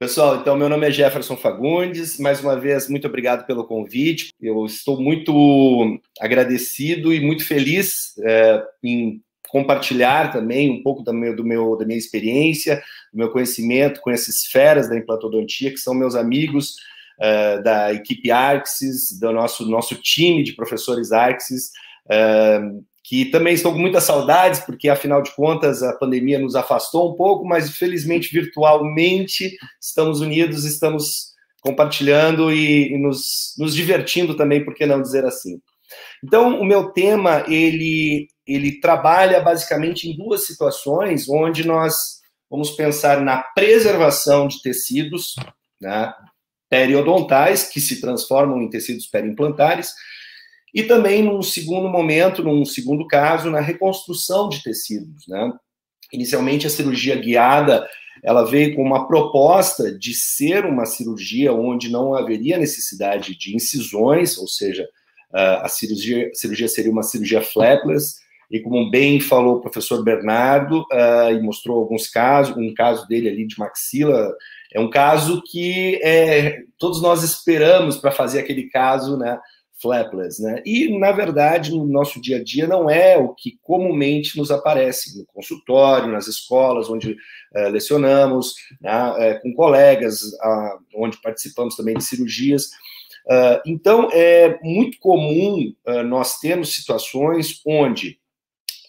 Pessoal, então meu nome é Jefferson Fagundes, mais uma vez muito obrigado pelo convite, eu estou muito agradecido e muito feliz em compartilhar também um pouco da minha experiência, do meu conhecimento com essas feras da implantodontia, que são meus amigos da equipe Arxis, do nosso time de professores Arxis, que também estou com muitas saudades, porque, afinal de contas, a pandemia nos afastou um pouco, mas, felizmente, virtualmente, estamos unidos, estamos compartilhando e nos divertindo também, por que não dizer assim. Então, o meu tema, ele trabalha, basicamente, em duas situações, onde nós vamos pensar na preservação de tecidos, né, periodontais, que se transformam em tecidos periimplantares, e também, num segundo momento, num segundo caso, na reconstrução de tecidos, né? Inicialmente, a cirurgia guiada, ela veio com uma proposta de ser uma cirurgia onde não haveria necessidade de incisões, ou seja, a cirurgia seria uma cirurgia flapless, e como bem falou o professor Bernardo, e mostrou alguns casos, um caso dele ali de maxila, é um caso que todos nós esperamos para fazer aquele caso, né, flapless, né? E, na verdade, no nosso dia a dia não é o que comumente nos aparece no consultório, nas escolas onde lecionamos, né, com colegas, onde participamos também de cirurgias. Então, é muito comum nós termos situações onde,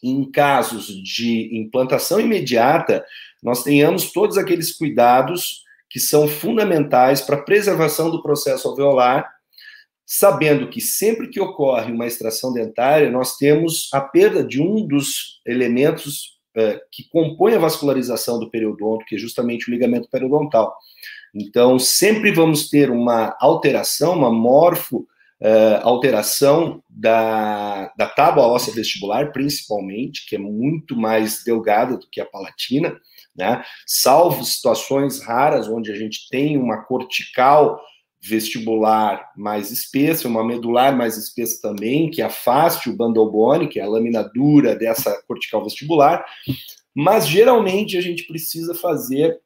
em casos de implantação imediata, nós tenhamos todos aqueles cuidados que são fundamentais para a preservação do processo alveolar, sabendo que sempre que ocorre uma extração dentária, nós temos a perda de um dos elementos que compõe a vascularização do periodonto, que é justamente o ligamento periodontal. Então, sempre vamos ter uma alteração, uma alteração da tábua óssea vestibular, principalmente, que é muito mais delgada do que a palatina, né? Salvo situações raras onde a gente tem uma cortical vestibular mais espessa, uma medular mais espessa também, que afaste o bundle bone, que é a lâmina dura dessa cortical vestibular, mas geralmente a gente precisa fazer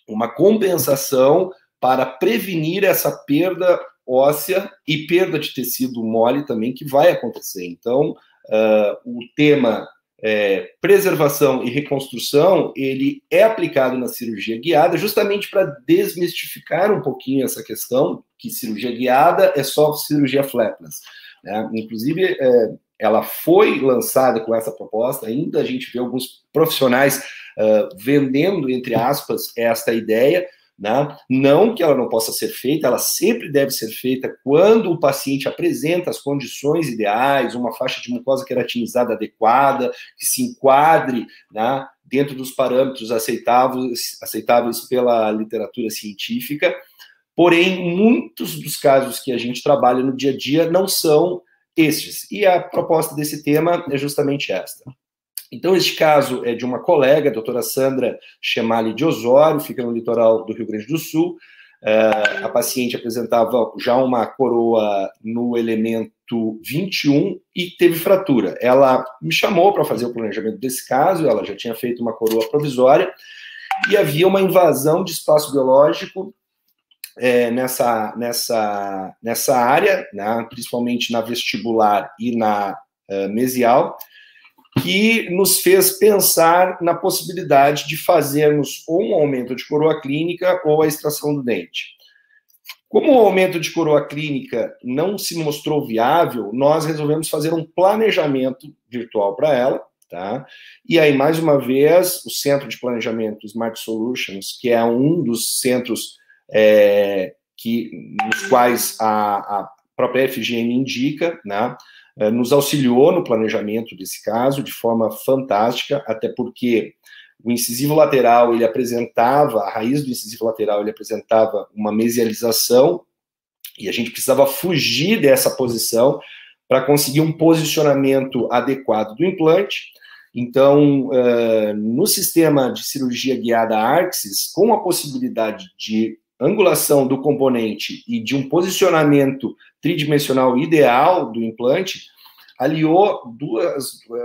uma compensação para prevenir essa perda óssea e perda de tecido mole também, que vai acontecer. Então, o tema preservação e reconstrução, ele é aplicado na cirurgia guiada justamente para desmistificar um pouquinho essa questão, que cirurgia guiada é só cirurgia flapless, né? Inclusive, ela foi lançada com essa proposta, ainda a gente vê alguns profissionais vendendo, entre aspas, esta ideia, né? Não que ela não possa ser feita, ela sempre deve ser feita quando o paciente apresenta as condições ideais, uma faixa de mucosa queratinizada adequada, que se enquadre, né, dentro dos parâmetros aceitáveis pela literatura científica. Porém, muitos dos casos que a gente trabalha no dia a dia não são estes. E a proposta desse tema é justamente esta. Então, este caso é de uma colega, a doutora Sandra Chemali de Osório, fica no litoral do Rio Grande do Sul. A paciente apresentava já uma coroa no elemento 21 e teve fratura. Ela me chamou para fazer o planejamento desse caso, ela já tinha feito uma coroa provisória, e havia uma invasão de espaço biológico nessa área, né, principalmente na vestibular e na mesial, que nos fez pensar na possibilidade de fazermos ou um aumento de coroa clínica ou a extração do dente. Como o aumento de coroa clínica não se mostrou viável, nós resolvemos fazer um planejamento virtual para ela, tá? E aí, mais uma vez, o Centro de Planejamento Smart Solutions, que é um dos centros nos quais a própria FGN indica, né, nos auxiliou no planejamento desse caso de forma fantástica, até porque o incisivo lateral, a raiz do incisivo lateral, ele apresentava uma mesialização, e a gente precisava fugir dessa posição para conseguir um posicionamento adequado do implante. Então, no sistema de cirurgia guiada Arxis, com a possibilidade de angulação do componente e de um posicionamento tridimensional ideal do implante, aliou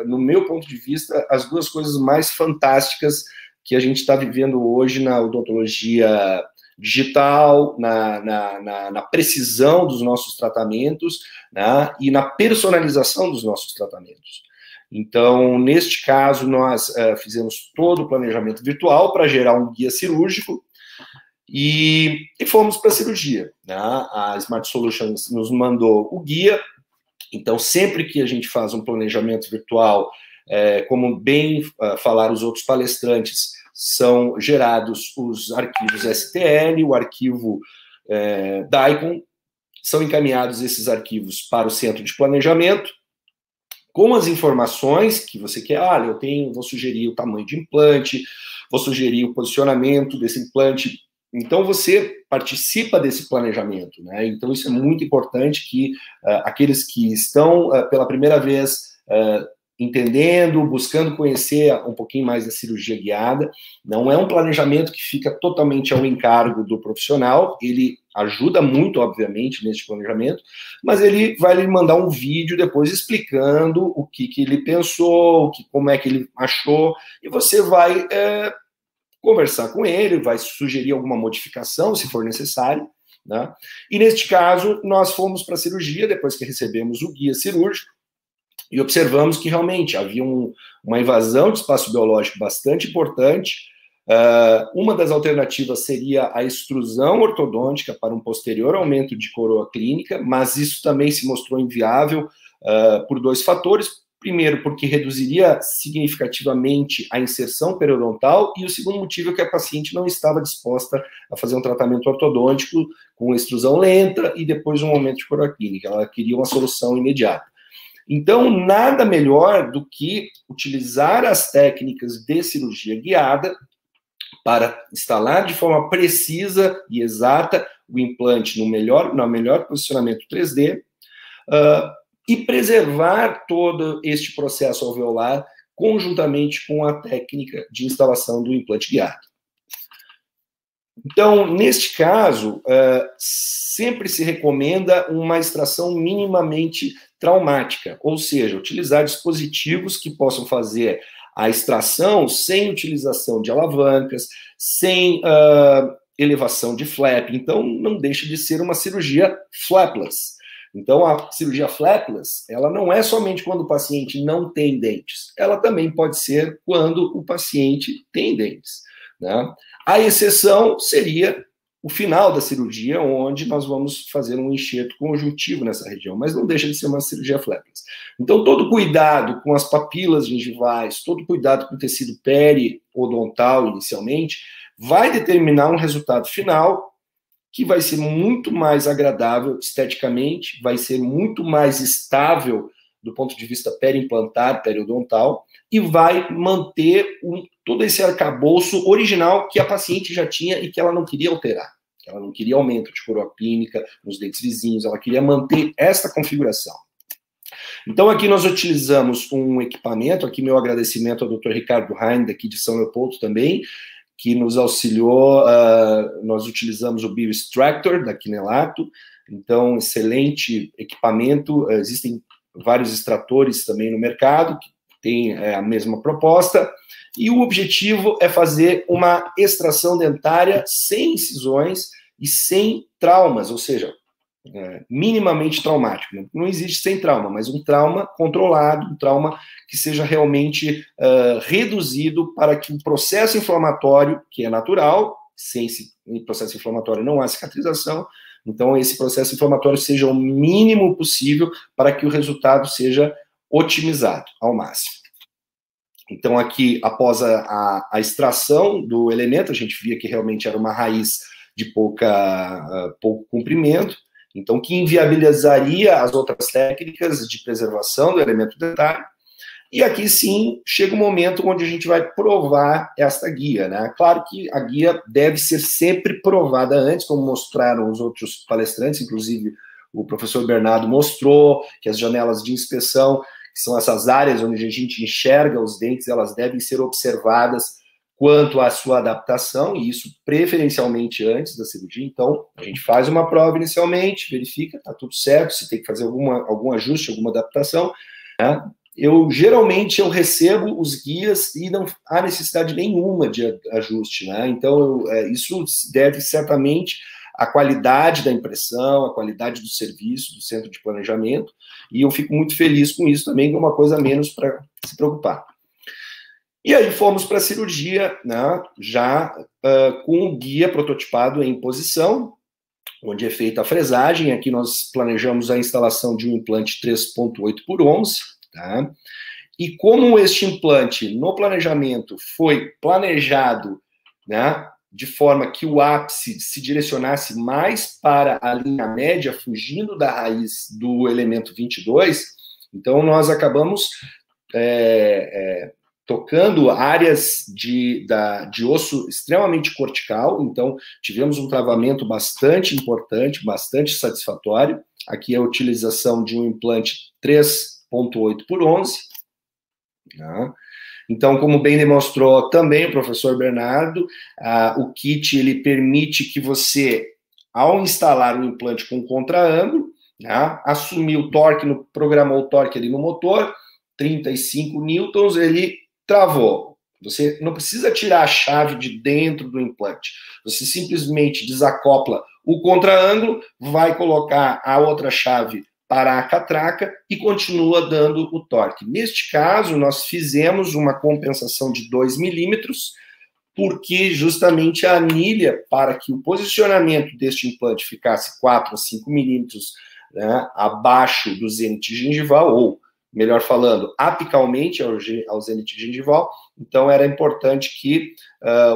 no meu ponto de vista, as duas coisas mais fantásticas que a gente está vivendo hoje na odontologia digital, na precisão dos nossos tratamentos, né, e na personalização dos nossos tratamentos. Então, neste caso, nós fizemos todo o planejamento virtual para gerar um guia cirúrgico e fomos para a cirurgia, né? A Smart Solutions nos mandou o guia. Então, sempre que a gente faz um planejamento virtual, como bem falaram os outros palestrantes, são gerados os arquivos STL, o arquivo DICOM, são encaminhados esses arquivos para o centro de planejamento, com as informações que você quer. Vou sugerir o tamanho de implante, vou sugerir o posicionamento desse implante. Então, você participa desse planejamento, né? Então, isso é muito importante que aqueles que estão pela primeira vez entendendo, buscando conhecer um pouquinho mais da cirurgia guiada, não é um planejamento que fica totalmente ao encargo do profissional, ele ajuda muito, obviamente, nesse planejamento, mas ele vai lhe mandar um vídeo depois explicando o que ele pensou, como é que ele achou, e você vai conversar com ele, vai sugerir alguma modificação, se for necessário, né? E neste caso, nós fomos para a cirurgia, depois que recebemos o guia cirúrgico, e observamos que realmente havia uma invasão de espaço biológico bastante importante. Uma das alternativas seria a extrusão ortodôntica para um posterior aumento de coroa clínica, mas isso também se mostrou inviável por dois fatores. Primeiro, porque reduziria significativamente a inserção periodontal, e o segundo motivo é que a paciente não estava disposta a fazer um tratamento ortodôntico com extrusão lenta e depois um aumento de coroa clínica. Ela queria uma solução imediata. Então, nada melhor do que utilizar as técnicas de cirurgia guiada para instalar de forma precisa e exata o implante no melhor posicionamento 3D e preservar todo este processo alveolar conjuntamente com a técnica de instalação do implante guiado. Então, neste caso, sempre se recomenda uma extração minimamente traumática, ou seja, utilizar dispositivos que possam fazer a extração sem utilização de alavancas, sem elevação de flap. Então, não deixa de ser uma cirurgia flapless. Então, a cirurgia flapless, ela não é somente quando o paciente não tem dentes, ela também pode ser quando o paciente tem dentes, né? A exceção seria o final da cirurgia, onde nós vamos fazer um enxerto conjuntivo nessa região, mas não deixa de ser uma cirurgia flapless. Então, todo cuidado com as papilas gengivais, todo cuidado com o tecido periodontal inicialmente, vai determinar um resultado final que vai ser muito mais agradável esteticamente, vai ser muito mais estável do ponto de vista periimplantar, periodontal, e vai manter todo esse arcabouço original que a paciente já tinha e que ela não queria alterar. Ela não queria aumento de coroa clínica nos dentes vizinhos, ela queria manter esta configuração. Então, aqui nós utilizamos um equipamento, aqui meu agradecimento ao Dr. Ricardo Hein, daqui de São Leopoldo também, que nos auxiliou. Nós utilizamos o Bioextractor da Kinelato, então, excelente equipamento. Existem vários extratores também no mercado que têm a mesma proposta, e o objetivo é fazer uma extração dentária sem incisões e sem traumas, ou seja, minimamente traumático. Não existe sem trauma, mas um trauma controlado, um trauma que seja realmente reduzido para que o processo inflamatório, que é natural, sem processo inflamatório não há cicatrização, então esse processo inflamatório seja o mínimo possível para que o resultado seja otimizado ao máximo. Então aqui, após a extração do elemento, a gente via que realmente era uma raiz de pouco comprimento, então que inviabilizaria as outras técnicas de preservação do elemento dentário. E aqui sim, chega o momento onde a gente vai provar esta guia, né? Claro que a guia deve ser sempre provada antes, como mostraram os outros palestrantes, inclusive o professor Bernardo mostrou que as janelas de inspeção, que são essas áreas onde a gente enxerga os dentes, elas devem ser observadas quanto à sua adaptação, e isso preferencialmente antes da cirurgia. Então, a gente faz uma prova inicialmente, verifica, tá tudo certo, se tem que fazer algum ajuste, alguma adaptação, né? geralmente eu recebo os guias e não há necessidade nenhuma de ajuste, né? Então, isso deve certamente à qualidade da impressão, à qualidade do serviço, do centro de planejamento, e eu fico muito feliz com isso também, que é uma coisa a menos para se preocupar. E aí fomos para a cirurgia, né, já com o guia prototipado em posição, onde é feita a fresagem. Aqui nós planejamos a instalação de um implante 3.8 por 11, tá? E como este implante, no planejamento, foi planejado, né, de forma que o ápice se direcionasse mais para a linha média, fugindo da raiz do elemento 22, então nós acabamos tocando áreas de osso extremamente cortical, então tivemos um travamento bastante importante, bastante satisfatório. Aqui a utilização de um implante 3.8 por 11, né? Então, como bem demonstrou também o professor Bernardo, o kit ele permite que você, ao instalar um implante com contraângulo, né, assumir o torque, programou o torque ali no motor, 35 newtons, ele travou. Você não precisa tirar a chave de dentro do implante. Você simplesmente desacopla o contraângulo, vai colocar a outra chave para a catraca e continua dando o torque. Neste caso, nós fizemos uma compensação de 2 milímetros, porque justamente a anilha, para que o posicionamento deste implante ficasse 4 a 5 milímetros, né, abaixo do zênite gengival, ou melhor falando, apicalmente ao zênite gengival, então era importante que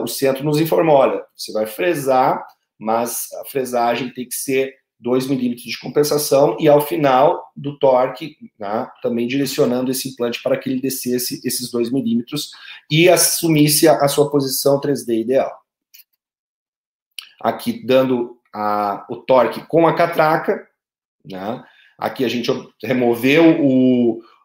o centro nos informou, olha, você vai fresar, mas a fresagem tem que ser 2 milímetros de compensação, e ao final do torque, né, também direcionando esse implante para que ele descesse esses 2 milímetros e assumisse a sua posição 3D ideal. Aqui dando o torque com a catraca, né? Aqui a gente removeu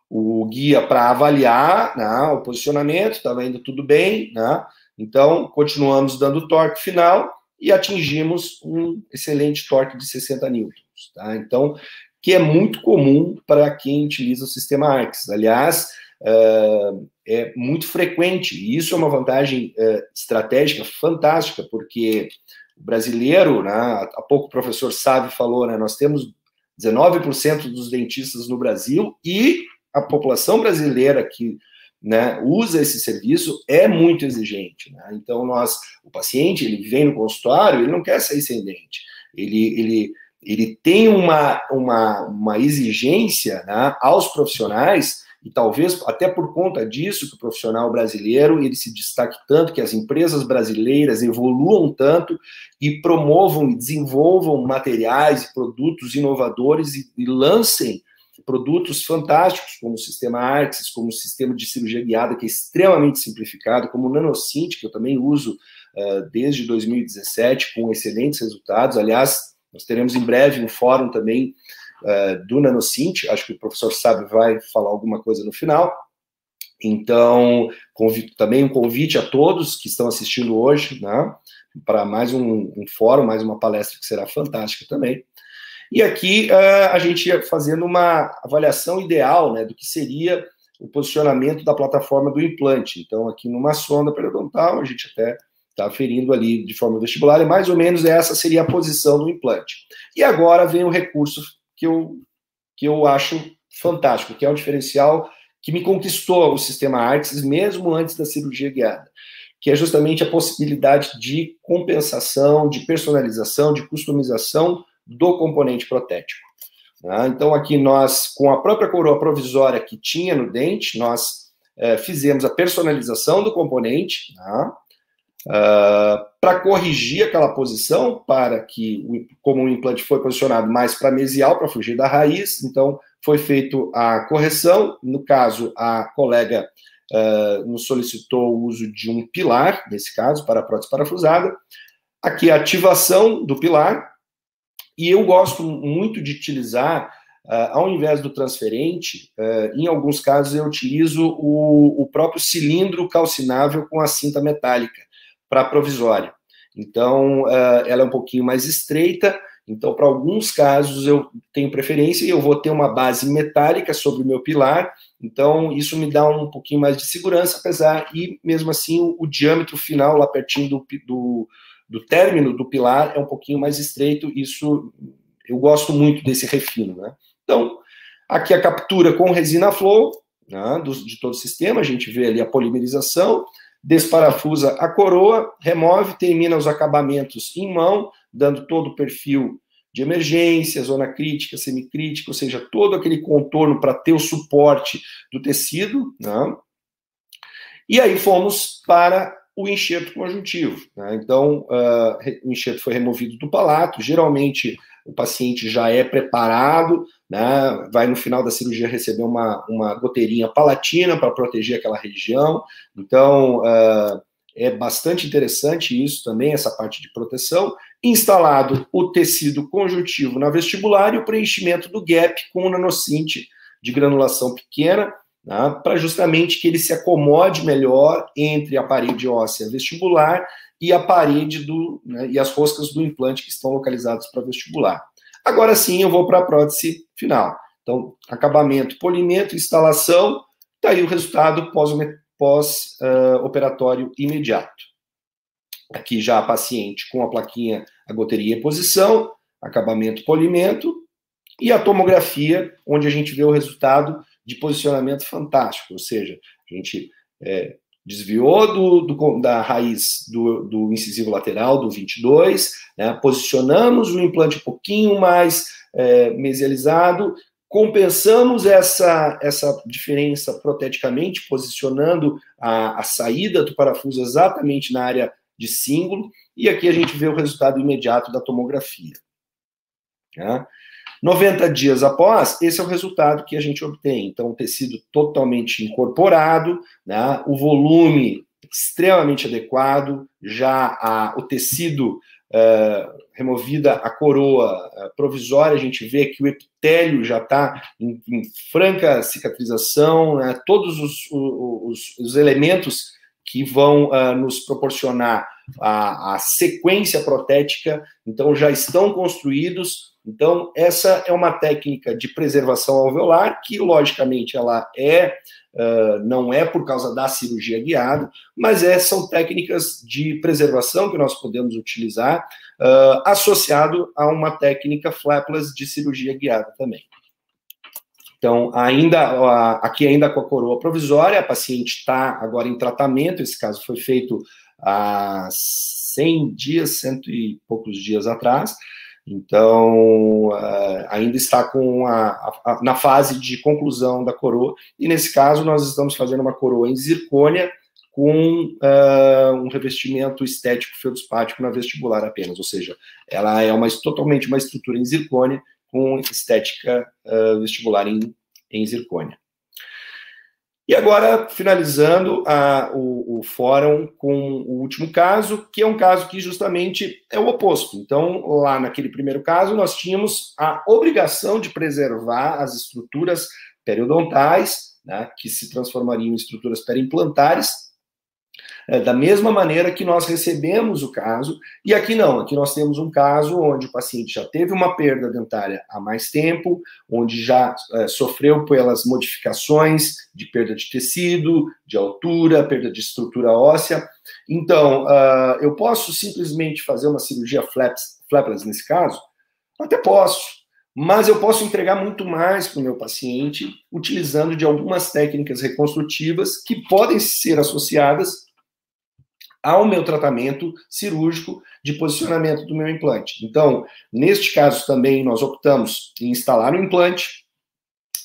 o guia para avaliar, né, o posicionamento, estava indo tudo bem, né? Então continuamos dando torque final e atingimos um excelente torque de 60 newtons, tá? Então, que é muito comum para quem utiliza o sistema ARCS. Aliás, é muito frequente, e isso é uma vantagem estratégica fantástica, porque o brasileiro, né, há pouco o professor Sávio falou, né, nós temos 19% dos dentistas no Brasil, e a população brasileira que, né, usa esse serviço é muito exigente, né? Então o paciente, ele vem no consultório, ele não quer sair sem dente, ele tem uma exigência, né, aos profissionais, e talvez até por conta disso que o profissional brasileiro ele se destaque tanto, que as empresas brasileiras evoluam tanto e promovam e desenvolvam materiais e produtos inovadores e lancem produtos fantásticos, como o sistema ARCS, como o sistema de cirurgia guiada, que é extremamente simplificado, como o NanoSint, que eu também uso desde 2017, com excelentes resultados. Aliás, nós teremos em breve um fórum também do NanoSint, acho que o professor Sábio vai falar alguma coisa no final. Então, também um convite a todos que estão assistindo hoje, né, para mais um fórum, mais uma palestra que será fantástica também. E aqui a gente ia fazendo uma avaliação ideal, né, do que seria o posicionamento da plataforma do implante. Então, aqui numa sonda periodontal, a gente até está aferindo ali de forma vestibular, e mais ou menos essa seria a posição do implante. E agora vem o recurso que eu acho fantástico, que é o diferencial que me conquistou o sistema ARCS, mesmo antes da cirurgia guiada, que é justamente a possibilidade de compensação, de personalização, de customização do componente protético. Então, aqui nós, com a própria coroa provisória que tinha no dente, nós fizemos a personalização do componente, para corrigir aquela posição, para que, como o implante foi posicionado mais para mesial, para fugir da raiz, então foi feita a correção. No caso, a colega nos solicitou o uso de um pilar, nesse caso, para a prótese parafusada. Aqui a ativação do pilar, e eu gosto muito de utilizar, ao invés do transferente, em alguns casos eu utilizo o próprio cilindro calcinável com a cinta metálica para provisória. Então, ela é um pouquinho mais estreita, então para alguns casos eu tenho preferência e eu vou ter uma base metálica sobre o meu pilar, então isso me dá um pouquinho mais de segurança, apesar, e mesmo assim o diâmetro final, lá pertinho do término do pilar, é um pouquinho mais estreito, isso eu gosto muito desse refino, né? Então, aqui a captura com resina flow, né, de todo o sistema, a gente vê ali a polimerização, desparafusa a coroa, remove, termina os acabamentos em mão, dando todo o perfil de emergência, zona crítica, semicrítica, ou seja, todo aquele contorno para ter o suporte do tecido, né? E aí fomos para o enxerto conjuntivo, né? Então, o enxerto foi removido do palato, geralmente o paciente já é preparado, né? Vai no final da cirurgia receber uma goteirinha palatina para proteger aquela região, então é bastante interessante isso também, essa parte de proteção. Instalado o tecido conjuntivo na vestibular e o preenchimento do gap com o nanocinte de granulação pequena, né, para justamente que ele se acomode melhor entre a parede óssea vestibular e a parede né, e as roscas do implante que estão localizadas para vestibular. Agora sim, eu vou para a prótese final. Então, acabamento, polimento, instalação, está aí o resultado pós-operatório imediato. Aqui já a paciente com a plaquinha, a goteirinha em posição, acabamento, polimento, e a tomografia, onde a gente vê o resultado de posicionamento fantástico, ou seja, a gente desviou da raiz do incisivo lateral, do 22, né, posicionamos o implante um pouquinho mais mesializado, compensamos essa diferença proteticamente, posicionando a saída do parafuso exatamente na área de cíngulo, e aqui a gente vê o resultado imediato da tomografia. Né? 90 dias após, esse é o resultado que a gente obtém. Então, o tecido totalmente incorporado, né? O volume extremamente adequado, já o tecido removida a coroa provisória, a gente vê que o epitélio já está em franca cicatrização, né? Todos os elementos que vão nos proporcionar a sequência protética, então já estão construídos. Então, essa é uma técnica de preservação alveolar que, logicamente, ela não é por causa da cirurgia guiada, mas são técnicas de preservação que nós podemos utilizar associado a uma técnica flapless de cirurgia guiada também. Então, aqui ainda com a coroa provisória, a paciente está agora em tratamento, esse caso foi feito há 100 dias, 100 e poucos dias atrás, então ainda está na fase de conclusão da coroa, e nesse caso nós estamos fazendo uma coroa em zircônia com um revestimento estético felduspático na vestibular apenas, ou seja, ela é totalmente uma estrutura em zircônia, com estética vestibular em zircônia. E agora, finalizando o fórum com o último caso, que é um caso que justamente é o oposto. Então, lá naquele primeiro caso, nós tínhamos a obrigação de preservar as estruturas periodontais, né, que se transformariam em estruturas periimplantares, da mesma maneira que nós recebemos o caso, e aqui não, aqui nós temos um caso onde o paciente já teve uma perda dentária há mais tempo, onde já sofreu pelas modificações de perda de tecido, de altura, perda de estrutura óssea. Então, eu posso simplesmente fazer uma cirurgia flapless nesse caso? Até posso, mas eu posso entregar muito mais para o meu paciente utilizando de algumas técnicas reconstrutivas que podem ser associadas ao meu tratamento cirúrgico de posicionamento do meu implante. Então, neste caso também, nós optamos em instalar o implante,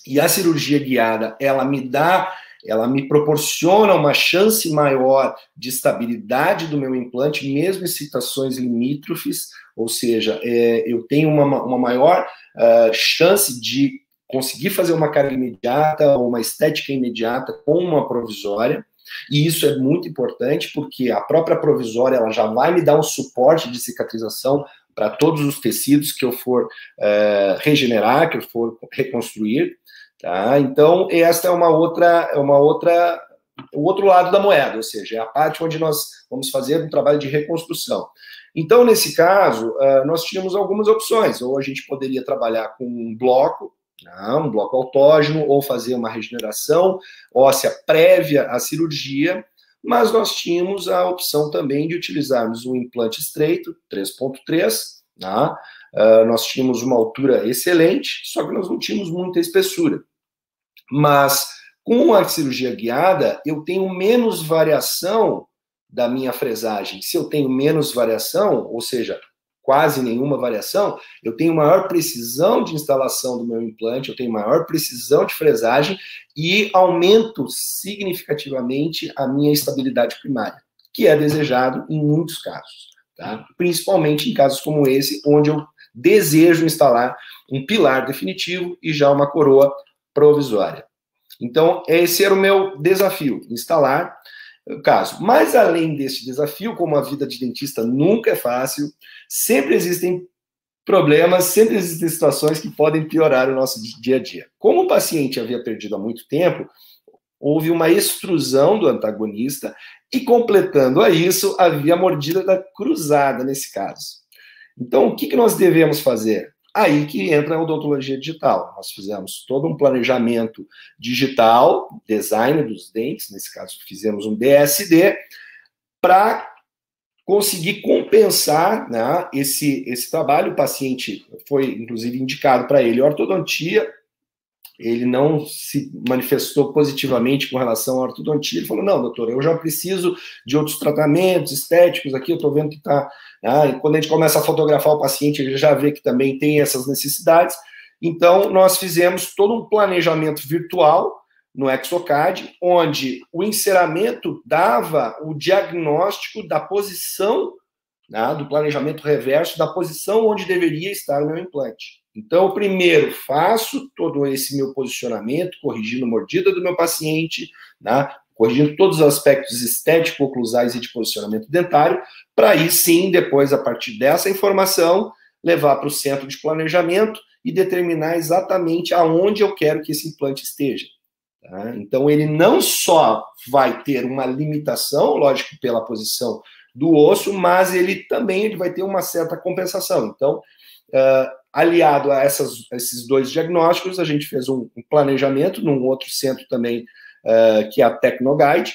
e a cirurgia guiada, ela me proporciona uma chance maior de estabilidade do meu implante, mesmo em situações limítrofes, ou seja, eu tenho uma maior chance de conseguir fazer uma carga imediata ou uma estética imediata com uma provisória. E isso é muito importante, porque a própria provisória ela já vai me dar um suporte de cicatrização para todos os tecidos que eu for regenerar, que eu for reconstruir, tá? Então, esta é o outro lado da moeda, ou seja, é a parte onde nós vamos fazer um trabalho de reconstrução. Então, nesse caso, nós tínhamos algumas opções, ou a gente poderia trabalhar com um bloco, um bloco autógeno, ou fazer uma regeneração óssea prévia à cirurgia, mas nós tínhamos a opção também de utilizarmos um implante estreito, 3.3, tá? Nós tínhamos uma altura excelente, só que nós não tínhamos muita espessura. Mas com a cirurgia guiada, eu tenho menos variação da minha fresagem. Se eu tenho menos variação, ou seja, quase nenhuma variação, eu tenho maior precisão de instalação do meu implante, eu tenho maior precisão de fresagem e aumento significativamente a minha estabilidade primária, que é desejado em muitos casos, tá? Principalmente em casos como esse, onde eu desejo instalar um pilar definitivo e já uma coroa provisória. Então, esse era o meu desafio, instalar o caso. Mas, além desse desafio, como a vida de dentista nunca é fácil, sempre existem problemas, sempre existem situações que podem piorar o nosso dia a dia. Como o paciente havia perdido há muito tempo, houve uma extrusão do antagonista e, completando a isso, havia a mordida da cruzada nesse caso. Então, o que nós devemos fazer? Aí que entra a odontologia digital. Nós fizemos todo um planejamento digital, design dos dentes, nesse caso fizemos um DSD, para conseguir compensar, né, esse trabalho. O paciente foi, inclusive, indicado para ele ortodontia, ele não se manifestou positivamente com relação à ortodontia, ele falou, não, doutor, eu já preciso de outros tratamentos estéticos aqui, eu estou vendo que está... e quando a gente começa a fotografar o paciente, ele já vê que também tem essas necessidades. Então, nós fizemos todo um planejamento virtual no exocad, onde o enceramento dava o diagnóstico da posição, né, do planejamento reverso, da posição onde deveria estar o meu implante. Então, eu primeiro faço todo esse meu posicionamento, corrigindo a mordida do meu paciente, né, corrigindo todos os aspectos estético-oclusais e de posicionamento dentário, para aí sim, depois, a partir dessa informação, levar para o centro de planejamento e determinar exatamente aonde eu quero que esse implante esteja. Tá? Então, ele não só vai ter uma limitação, lógico, pela posição do osso, mas ele também vai ter uma certa compensação. Então, aliado a esses dois diagnósticos, a gente fez um planejamento num outro centro também, que é a Tecnoguide,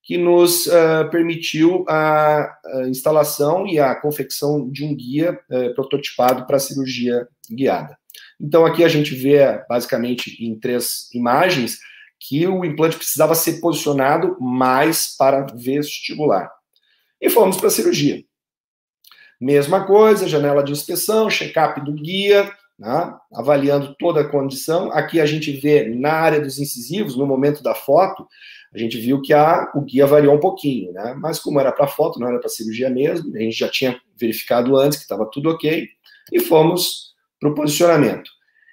que nos permitiu a instalação e a confecção de um guia prototipado para cirurgia guiada. Então, aqui a gente vê, basicamente, em 3 imagens, que o implante precisava ser posicionado mais para vestibular. E fomos para a cirurgia. Mesma coisa, janela de inspeção, check-up do guia, né, avaliando toda a condição. Aqui a gente vê na área dos incisivos, no momento da foto, a gente viu que o guia variou um pouquinho, né? Mas como era para foto, não era para cirurgia mesmo, a gente já tinha verificado antes que estava tudo ok, e fomos para o posicionamento.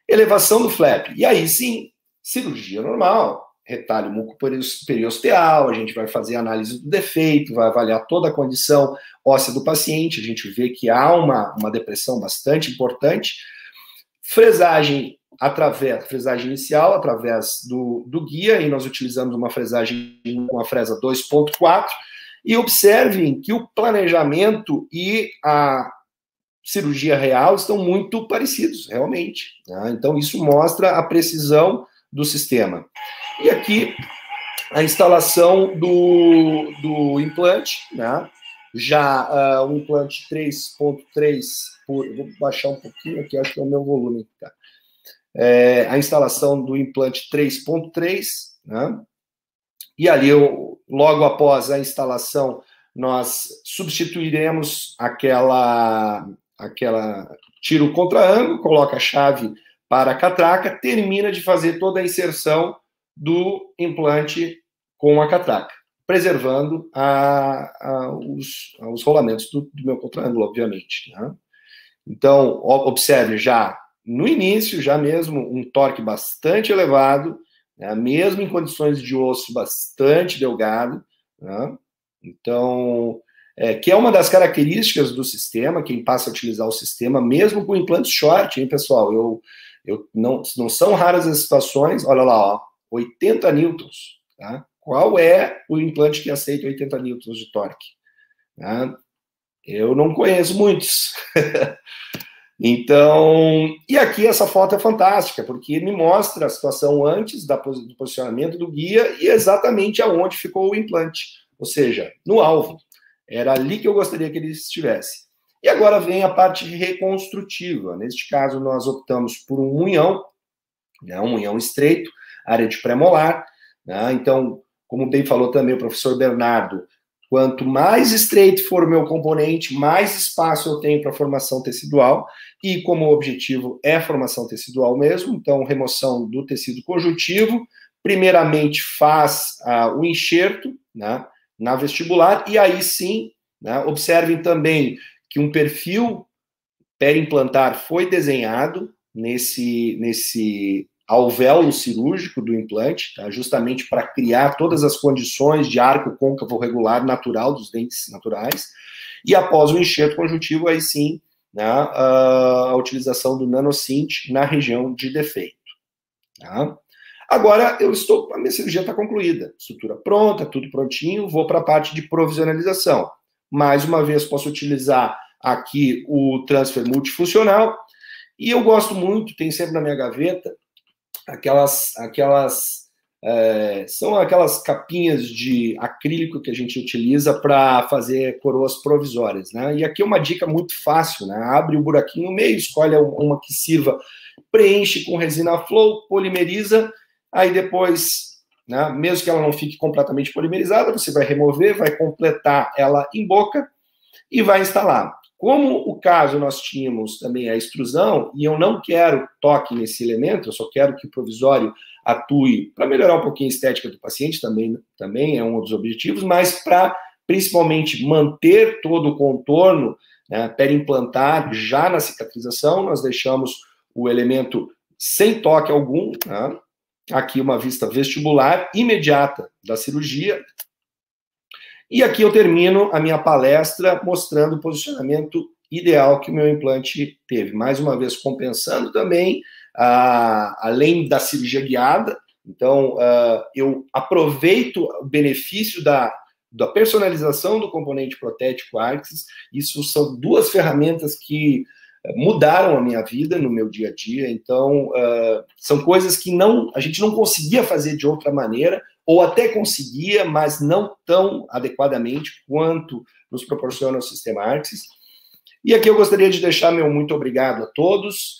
Elevação do flap. E aí sim, cirurgia normal, retalho mucoperiosteal, a gente vai fazer análise do defeito, vai avaliar toda a condição óssea do paciente, a gente vê que há uma depressão bastante importante. Fresagem inicial, através do guia, e nós utilizamos uma fresagem com a fresa 2.4, e observem que o planejamento e a cirurgia real estão muito parecidos, realmente. Né? Então, isso mostra a precisão do sistema. E aqui, a instalação do implante, né? Já o implante 3.3, vou baixar um pouquinho aqui, acho que é o meu volume. Tá? A instalação do implante 3.3, né? E ali, logo após a instalação, nós substituiremos aquela tiro contra ângulo, coloca a chave para a catraca, termina de fazer toda a inserção do implante com a catraca, preservando os rolamentos do meu contraângulo, obviamente. Né? Então, observe já no início, já mesmo um torque bastante elevado, né? Mesmo em condições de osso bastante delgado. Né? Então, que é uma das características do sistema, quem passa a utilizar o sistema, mesmo com implantes short, hein, pessoal? Não são raras as situações, olha lá, ó, 80 newtons, tá? Qual é o implante que aceita 80 newtons de torque? Tá? Eu não conheço muitos. Então, e aqui essa foto é fantástica, porque me mostra a situação antes do posicionamento do guia e exatamente aonde ficou o implante, ou seja, no alvo. Era ali que eu gostaria que ele estivesse. E agora vem a parte reconstrutiva. Neste caso, nós optamos por um munhão, né, um munhão estreito, área de pré-molar, né? Então, como bem falou também o professor Bernardo, quanto mais estreito for o meu componente, mais espaço eu tenho para formação tecidual, e como o objetivo é a formação tecidual mesmo, então remoção do tecido conjuntivo, primeiramente faz o enxerto, né, na vestibular, e aí sim, né, observem também que um perfil periimplantar foi desenhado nesse alvéolo cirúrgico do implante, tá? Justamente para criar todas as condições de arco côncavo regular natural dos dentes naturais, e após o enxerto conjuntivo, aí sim, né, a utilização do nanocint na região de defeito. Tá? Agora, a minha cirurgia está concluída, estrutura pronta, tudo prontinho, vou para a parte de provisionalização. Mais uma vez, posso utilizar aqui o transfer multifuncional, e eu gosto muito, tem sempre na minha gaveta, são aquelas capinhas de acrílico que a gente utiliza para fazer coroas provisórias, né? E aqui é uma dica muito fácil, né? Abre o buraquinho no meio, escolhe uma que sirva, preenche com resina flow, polimeriza, aí depois, né, mesmo que ela não fique completamente polimerizada, você vai remover, vai completar ela em boca e vai instalar. Como o caso nós tínhamos também a extrusão, e eu não quero toque nesse elemento, eu só quero que o provisório atue para melhorar um pouquinho a estética do paciente, também é um dos objetivos, mas para principalmente manter todo o contorno, né, periimplantar já na cicatrização, nós deixamos o elemento sem toque algum, né? Aqui uma vista vestibular imediata da cirurgia. E aqui eu termino a minha palestra mostrando o posicionamento ideal que o meu implante teve. Mais uma vez, compensando também, além da cirurgia guiada. Então, eu aproveito o benefício da personalização do componente protético Arxis. Isso são duas ferramentas que mudaram a minha vida no meu dia a dia. Então, são coisas que a gente não conseguia fazer de outra maneira, ou até conseguia, mas não tão adequadamente quanto nos proporciona o sistema Arxis. E aqui eu gostaria de deixar meu muito obrigado a todos.